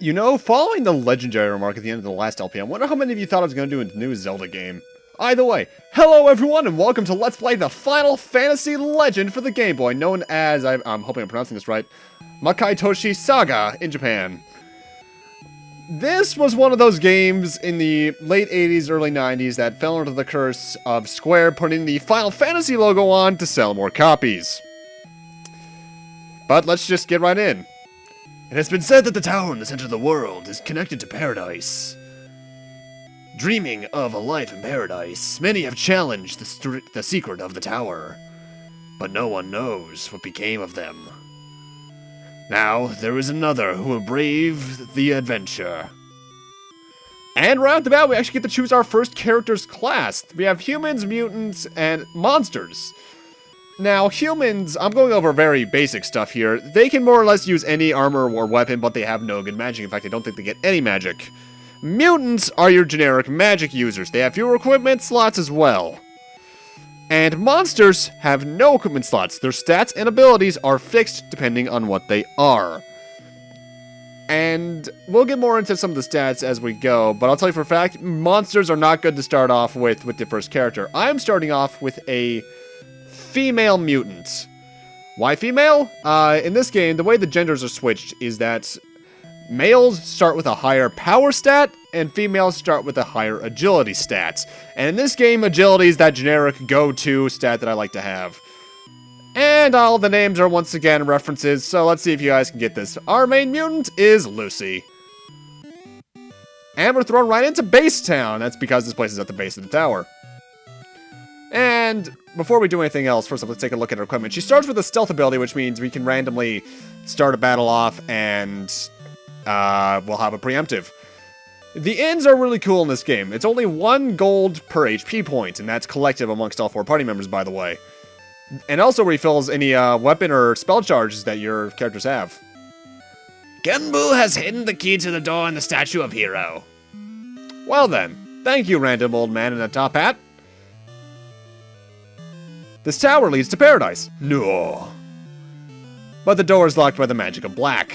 You know, following the legendary remark at the end of the last LP, I wonder how many of you thought I was going to do a new Zelda game. Either way, hello everyone and welcome to Let's Play the Final Fantasy Legend for the Game Boy, known as, I'm hoping I'm pronouncing this right, Makaitoshi Saga in Japan. This was one of those games in the late 80s, early 90s that fell into the curse of Square putting the Final Fantasy logo on to sell more copies. But let's just get right in. It has been said that the tower in the center of the world is connected to paradise. Dreaming of a life in paradise, many have challenged the secret of the tower, but no one knows what became of them. Now, there is another who will brave the adventure. And right off the bat, we actually get to choose our first character's class. We have humans, mutants, and monsters. Now, humans, I'm going over very basic stuff here. They can more or less use any armor or weapon, but they have no good magic. In fact, I don't think they get any magic. Mutants are your generic magic users. They have fewer equipment slots as well. And monsters have no equipment slots. Their stats and abilities are fixed depending on what they are. And we'll get more into some of the stats as we go, but I'll tell you for a fact, monsters are not good to start off with your first character. I'm starting off with a female mutant. Why female? In this game, the way the genders are switched is that males start with a higher power stat, and females start with a higher agility stat. And in this game, agility is that generic go-to stat that I like to have. And all the names are once again references, so let's see if you guys can get this. Our main mutant is Lucy. And we're thrown right into Base Town. That's because this place is at the base of the tower. And before we do anything else, first off, let's take a look at her equipment. She starts with a stealth ability, which means we can randomly start a battle off and we'll have a preemptive. The ends are really cool in this game. It's only 1 gold per HP point, and that's collective amongst all 4 party members, by the way. And also refills any weapon or spell charges that your characters have. Genbu has hidden the key to the door in the Statue of Hero. Well then, thank you, random old man in a top hat. This tower leads to paradise. No. But the door is locked by the magic of black.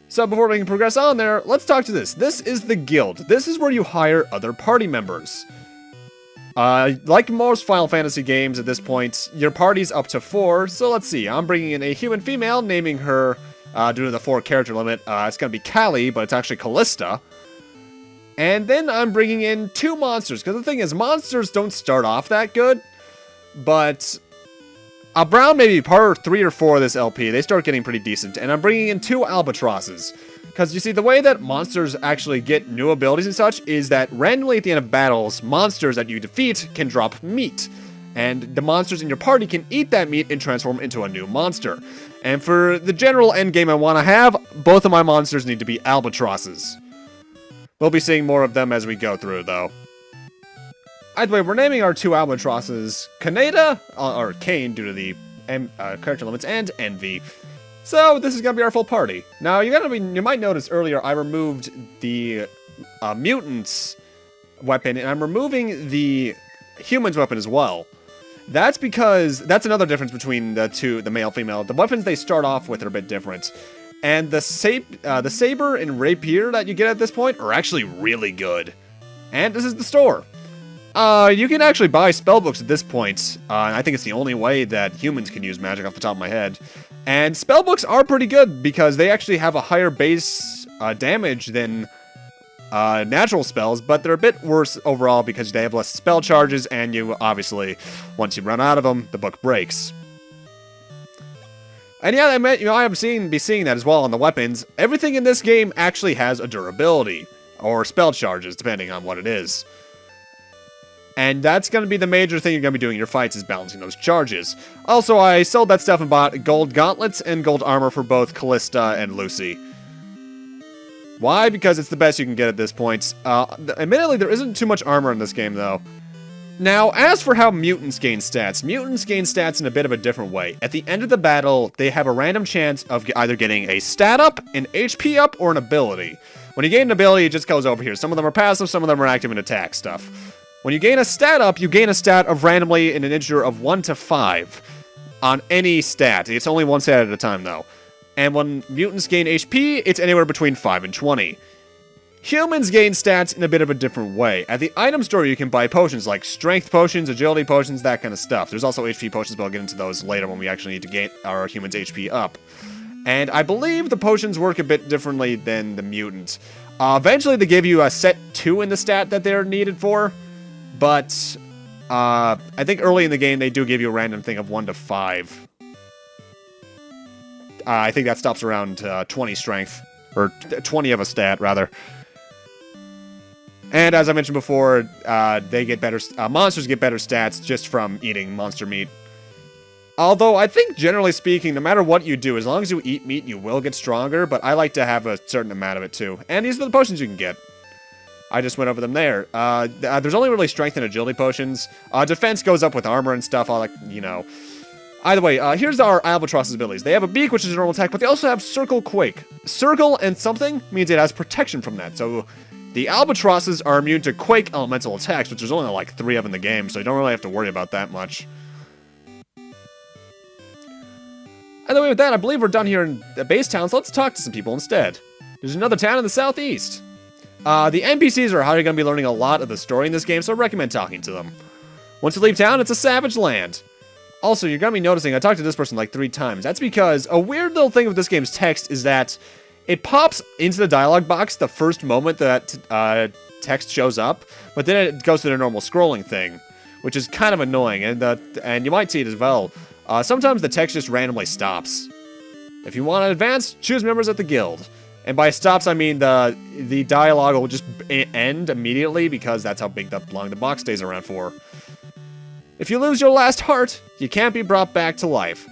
So before we can progress on there, let's talk to this. This is the guild. This is where you hire other party members. Like most Final Fantasy games at this point, your party's up to 4, so let's see. I'm bringing in a human female, naming her, due to the 4 character limit, it's gonna be Callie, but it's actually Callista. And then I'm bringing in 2 monsters, because the thing is, monsters don't start off that good. But around maybe part 3 or 4 of this LP, they start getting pretty decent. And I'm bringing in 2 albatrosses. Because you see, the way that monsters actually get new abilities and such is that randomly at the end of battles, monsters that you defeat can drop meat. And the monsters in your party can eat that meat and transform into a new monster. And for the general endgame I want to have, both of my monsters need to be albatrosses. We'll be seeing more of them as we go through, though. Either way, we're naming our 2 albatrosses Kaneda, or Kane due to the character limits, and Envy. So this is gonna be our full party. Now you might notice earlier I removed the mutants weapon, and I'm removing the humans weapon as well. That's because that's another difference between the male female. The weapons they start off with are a bit different, and the saber and rapier that you get at this point are actually really good. And this is the store. You can actually buy spellbooks at this point. I think it's the only way that humans can use magic off the top of my head. And spellbooks are pretty good because they actually have a higher base damage than natural spells, but they're a bit worse overall because they have less spell charges, and you obviously, once you run out of them, the book breaks. And yeah, I be seeing that as well on the weapons. Everything in this game actually has a durability, or spell charges, depending on what it is. And that's going to be the major thing you're going to be doing in your fights, is balancing those charges. Also, I sold that stuff and bought gold gauntlets and gold armor for both Callista and Lucy. Why? Because it's the best you can get at this point. Admittedly, there isn't too much armor in this game, though. Now, as for how mutants gain stats in a bit of a different way. At the end of the battle, they have a random chance of either getting a stat up, an HP up, or an ability. When you gain an ability, it just goes over here. Some of them are passive, some of them are active and attack stuff. When you gain a stat up, you gain a stat of randomly in an integer of 1 to 5 on any stat. It's only one stat at a time, though. And when mutants gain HP, it's anywhere between 5 and 20. Humans gain stats in a bit of a different way. At the item store, you can buy potions like strength potions, agility potions, that kind of stuff. There's also HP potions, but I'll get into those later when we actually need to get our humans' HP up. And I believe the potions work a bit differently than the mutants. Eventually, they give you a set 2 in the stat that they're needed for, but I think early in the game, they do give you a random thing of 1 to 5. I think that stops around 20 strength, or 20 of a stat, rather. And as I mentioned before, they get better. Monsters get better stats just from eating monster meat. Although I think, generally speaking, no matter what you do, as long as you eat meat, you will get stronger. But I like to have a certain amount of it too. And these are the potions you can get. I just went over them there. There's only really strength and agility potions. Defense goes up with armor and stuff. Either way, here's our Albatross's abilities. They have a beak, which is a normal attack, but they also have Circle Quake. Circle and something means it has protection from that. So the Albatrosses are immune to Quake elemental attacks, which there's only like 3 of in the game, so you don't really have to worry about that much. Either way, with that, I believe we're done here in the base town, so let's talk to some people instead. There's another town in the southeast. The NPCs are how you're going to be learning a lot of the story in this game, so I recommend talking to them. Once you leave town, it's a savage land. Also, you're going to be noticing, I talked to this person like 3 times. That's because a weird little thing with this game's text is that it pops into the dialogue box the first moment that text shows up, but then it goes to the normal scrolling thing, which is kind of annoying, and you might see it as well. Sometimes the text just randomly stops. If you want to advance, choose members of the guild. And by stops, I mean the dialogue will just end immediately because that's how long the box stays around for. If you lose your last heart, you can't be brought back to life.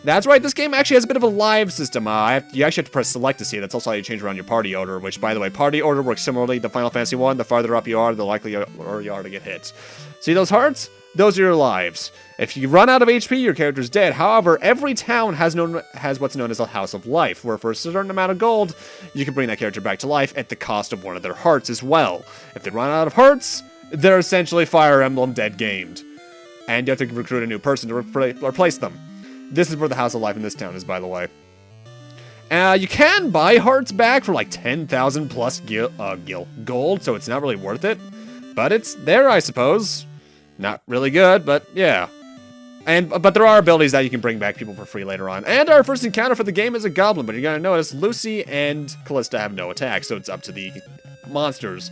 That's right, this game actually has a bit of a live system. You actually have to press select to see it. That's also how you change around your party order, which, by the way, party order works similarly to Final Fantasy 1. The farther up you are, the likelier you are to get hit. See those hearts? Those are your lives. If you run out of HP, your character's dead. However, every town has what's known as a House of Life, where for a certain amount of gold, you can bring that character back to life at the cost of one of their hearts as well. If they run out of hearts, they're essentially Fire Emblem dead gamed. And you have to recruit a new person to replace them. This is where the House of Life in this town is, by the way. You can buy hearts back for like 10,000 plus gold, so it's not really worth it. But it's there, I suppose. Not really good, but yeah. But there are abilities that you can bring back people for free later on. And our first encounter for the game is a goblin, but you're gonna notice Lucy and Callista have no attack, so it's up to the monsters.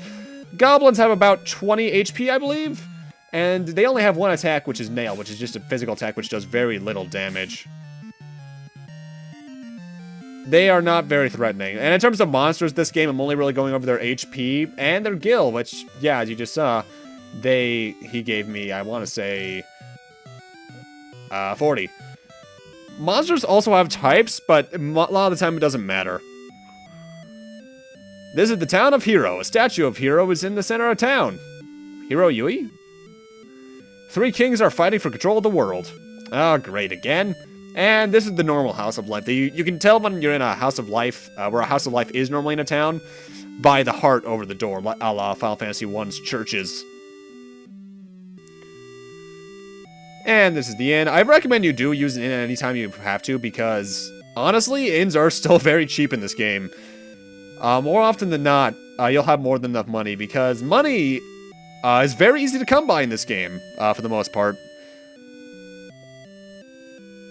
Goblins have about 20 HP, I believe. And they only have 1 attack, which is Nail, which is just a physical attack which does very little damage. They are not very threatening. And in terms of monsters this game, I'm only really going over their HP and their gil, which, yeah, as you just saw, he gave me, I want to say, 40. Monsters also have types, but a lot of the time it doesn't matter. This is the town of Hero. A statue of Hero is in the center of town. Hero Yui? 3 kings are fighting for control of the world. Oh, great, again. And this is the normal House of Life. You can tell when you're in a House of Life, where a House of Life is normally in a town, by the heart over the door, a la Final Fantasy 1's churches. And this is the inn. I recommend you do use an inn anytime you have to, because, honestly, inns are still very cheap in this game. More often than not, you'll have more than enough money, because money is very easy to come by in this game, for the most part.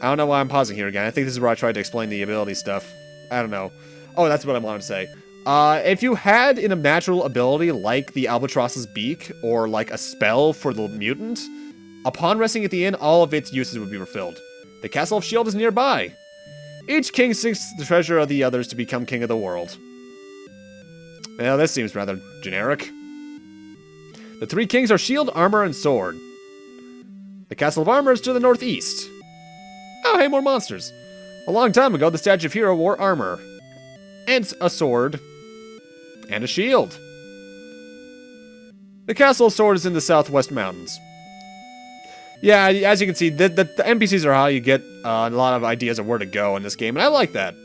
I don't know why I'm pausing here again. I think this is where I tried to explain the ability stuff. I don't know. Oh, that's what I wanted to say. If you had a natural ability like the Albatross's beak, or like a spell for the mutant, upon resting at the inn, all of its uses would be refilled. The Castle of Shield is nearby. Each king seeks the treasure of the others to become king of the world. Well, this seems rather generic. The 3 kings are Shield, Armor, and Sword. The Castle of Armor is to the northeast. Oh, hey, more monsters. A long time ago, the Statue of Hero wore armor, and a sword, and a shield. The Castle of Sword is in the southwest mountains. Yeah, as you can see, the NPCs are how you get a lot of ideas of where to go in this game, and I like that.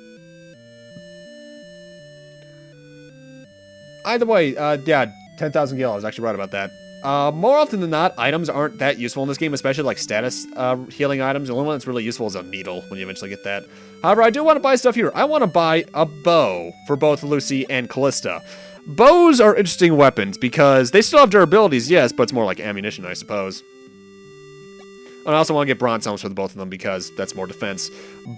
Either way, yeah, 10,000 gil, I was actually right about that. More often than not, items aren't that useful in this game, especially like status healing items. The only one that's really useful is a needle when you eventually get that. However, I do want to buy stuff here. I want to buy a bow for both Lucy and Callista. Bows are interesting weapons because they still have durabilities, yes, but it's more like ammunition, I suppose. And I also want to get bronze helms for the both of them because that's more defense.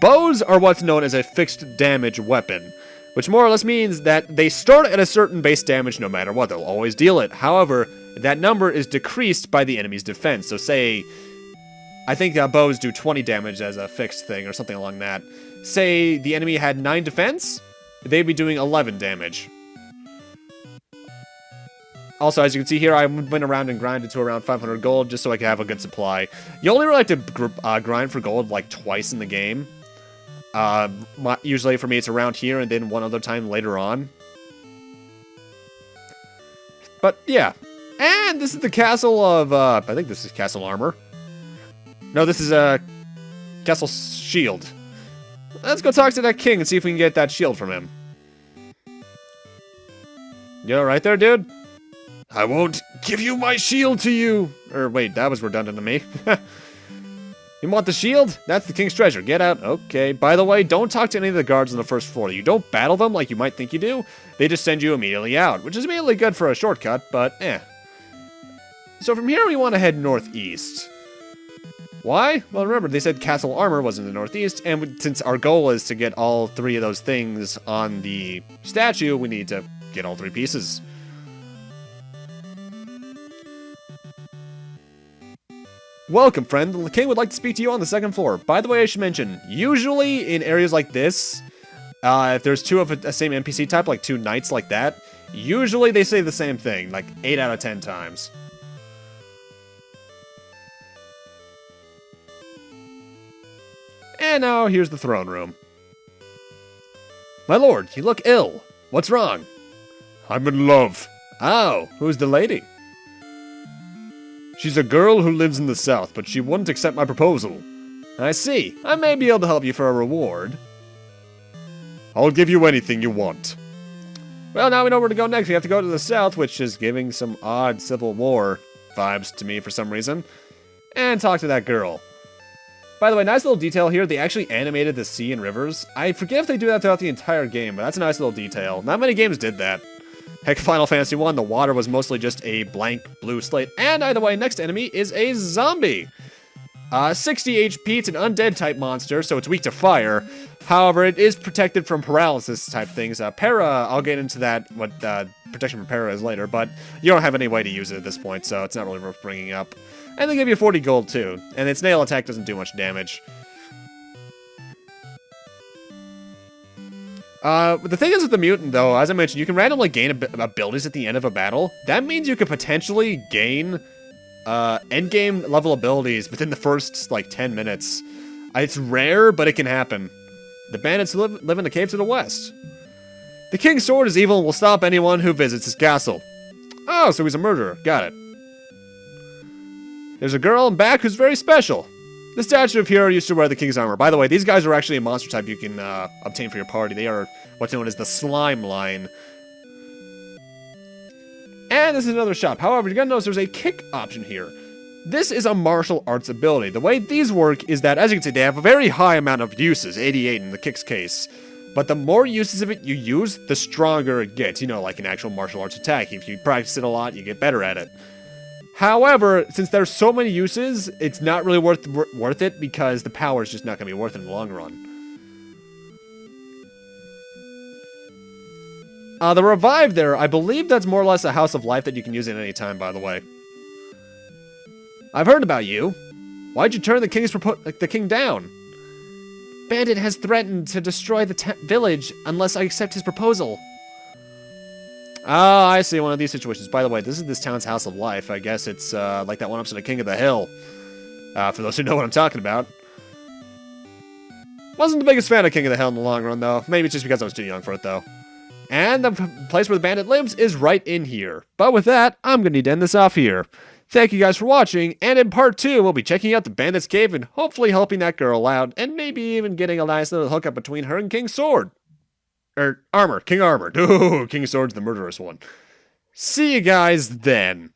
Bows are what's known as a fixed damage weapon, which more or less means that they start at a certain base damage no matter what. They'll always deal it. However, that number is decreased by the enemy's defense. So say, I think bows do 20 damage as a fixed thing or something along that. Say the enemy had 9 defense, they'd be doing 11 damage. Also, as you can see here, I went around and grinded to around 500 gold just so I could have a good supply. You only really like to grind for gold like twice in the game. Usually for me it's around here and then one other time later on. But yeah. And this is the castle of, I think this is Castle Armor. No, this is Castle Shield. Let's go talk to that king and see if we can get that shield from him. You alright there, dude? I won't give you my shield to you! Or wait, that was redundant to me. You want the shield? That's the king's treasure. Get out. Okay. By the way, don't talk to any of the guards on the first floor. You don't battle them like you might think you do. They just send you immediately out, which is immediately good for a shortcut, but eh. So from here we want to head northeast. Why? Well, remember, they said Castle Armor was in the northeast, and since our goal is to get all 3 of those things on the statue, we need to get all 3 pieces. Welcome, friend. The king would like to speak to you on the 2nd floor. By the way, I should mention, usually in areas like this, if there's 2 of a same NPC type, like 2 knights like that, usually they say the same thing, like 8 out of 10 times. And now, here's the throne room. My lord, you look ill. What's wrong? I'm in love. Oh, who's the lady? She's a girl who lives in the south, but she wouldn't accept my proposal. I see. I may be able to help you for a reward. I'll give you anything you want. Well, now we know where to go next. We have to go to the south, which is giving some odd Civil War vibes to me for some reason. And talk to that girl. By the way, nice little detail here. They actually animated the sea and rivers. I forget if they do that throughout the entire game, but that's a nice little detail. Not many games did that. Heck, Final Fantasy 1, the water was mostly just a blank blue slate. And by the way, next enemy is a zombie. 60 HP, it's an undead type monster, so it's weak to fire. However, it is protected from paralysis type things. Para, I'll get into that, what protection from para is later, but you don't have any way to use it at this point, so it's not really worth bringing up. And they give you 40 gold too, and its nail attack doesn't do much damage. The thing is with the mutant, though, as I mentioned, you can randomly gain abilities at the end of a battle. That means you could potentially gain endgame level abilities within the first, like, 10 minutes. It's rare, but it can happen. The bandits live in the caves to the west. The king's sword is evil and will stop anyone who visits his castle. Oh, so he's a murderer. Got it. There's a girl in back who's very special. The statue of Hero used to wear the king's armor. By the way, these guys are actually a monster type you can obtain for your party. They are what's known as the slime line. And this is another shop. However, you gotta notice there's a kick option here. This is a martial arts ability. The way these work is that, as you can see, they have a very high amount of uses, 88 in the kick's case. But the more uses of it you use, the stronger it gets. You know, like an actual martial arts attack. If you practice it a lot, you get better at it. However, since there's so many uses, it's not really worth it because the power is just not going to be worth it in the long run. The revive there, I believe that's more or less a house of life that you can use at any time, by the way. I've heard about you. Why'd you turn the king down? Bandit has threatened to destroy the village unless I accept his proposal. Oh, I see, one of these situations. By the way, this is this town's house of life. I guess it's like that one episode of King of the Hill. For those who know what I'm talking about. Wasn't the biggest fan of King of the Hill in the long run, though. Maybe it's just because I was too young for it, though. And the place where the bandit lives is right in here. But with that, I'm going to need to end this off here. Thank you guys for watching, and in part 2, we'll be checking out the bandit's cave and hopefully helping that girl out, and maybe even getting a nice little hookup between her and King's Sword. Armor. King Armor. Ooh, King Sword's the murderous one. See you guys then.